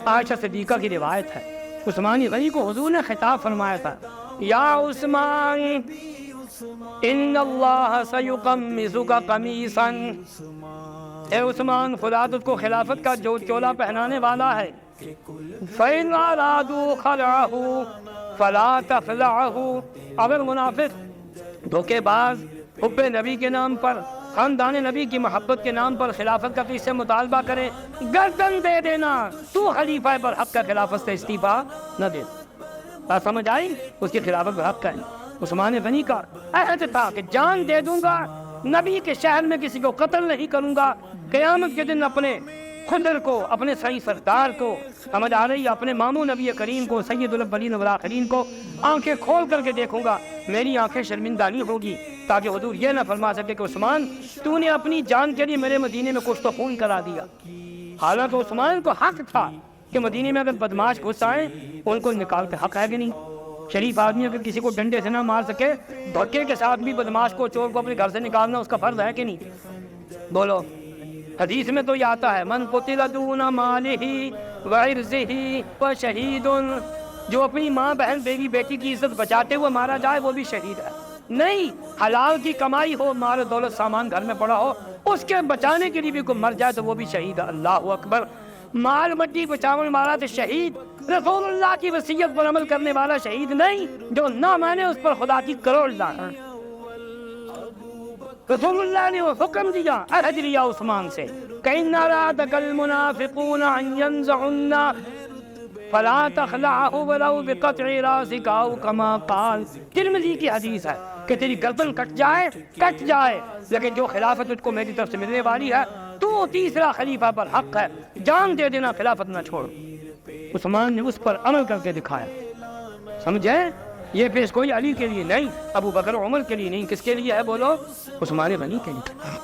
عائشہ صدیقہ کی روایت ہے، عثمان غنی کو حضور نے خطاب فرمایا تھا، یا عثمان ان اللہ سیقمصک قمیصا، اے عثمان خدا تجھ کو خلافت کا جو چولا پہنانے والا ہے، فَإِنْ أَرَادُوا خَلْعَهُ فَلَا تَخْلَعْهُ، اگر منافق دھوکے باز حب نبی کے نام پر، خاندان نبی کی محبت کے نام پر خلافت کا تجھ سے مطالبہ کرے، گردن دے دینا، تو خلیفہ برحق کا خلافت سے استعفیٰ نہ دے۔ بات سمجھ آئی؟ اس کی خلافت برحق کا ہے۔ عثمان غنی کا عہد تھا کہ جان دے دوں گا، نبی کے شہر میں کسی کو قتل نہیں کروں گا، قیامت کے دن اپنے خضر کو، اپنے صحیح سردار کو، سمجھ آ رہی ہے، اپنے ماموں نبی کریم کو، سید الاولین والآخرین کو آنکھیں کھول کر کے دیکھوں گا، میری آنکھیں شرمندہ نہیں ہوگی، تاکہ حضور یہ نہ فرما سکے کہ عثمان تو نے اپنی جان کے لیے میرے مدینے میں کچھ تو خون کرا دیا۔ حالانکہ عثمان کو حق تھا کہ مدینے میں اگر بدماش گھس آئیں ان کو نکال کے حق ہے کہ نہیں؟ شریف آدمی اگر کسی کو ڈنڈے سے نہ مار سکے، دھکے کے ساتھ بھی بدماش کو، چور کو اپنے گھر سے نکالنا اس کا فرض ہے کہ نہیں؟ بولو۔ حدیث میں تو یہ آتا ہے، من قتل دون مالہ وعرضہ فشہید، جو اپنی ماں بہن بیوی بیٹی کی عزت بچاتے ہوئے مارا جائے وہ بھی شہید ہے۔ نہیں، حلال کی کمائی ہو، مال دولت سامان گھر میں پڑا ہو، اس کے بچانے کے لیے بھی کوئی مر جائے تو وہ بھی شہید ہے۔ اللہ اکبر۔ مال مٹی بچانے والا تو شہید، رسول اللہ کی وصیت پر عمل کرنے والا شہید نہیں، جو نہ مانے اس پر خدا کی کروڑ لعنت۔ رسول اللہ نے وہ حکم دیا، عہد لیا عثمان سے، کہ ارادک المنافقون ان ينزعن فلا تخلعه ولو بقطع راسك او كما قال۔ ترمذی کی حدیث ہے کہ تیری گردن کٹ جائے، لیکن جو خلافت تجھ کو میری طرف سے ملنے والی ہے، تو تیسرا خلیفہ پر حق ہے، جان دے دینا، خلافت نہ چھوڑ۔ عثمان نے اس پر عمل کر کے دکھایا، سمجھے؟ یہ پیش کوئی علی کے لیے نہیں، ابو بکر عمر کے لیے نہیں، کس کے لیے ہے بولو؟ عثمان غنی کے لیے۔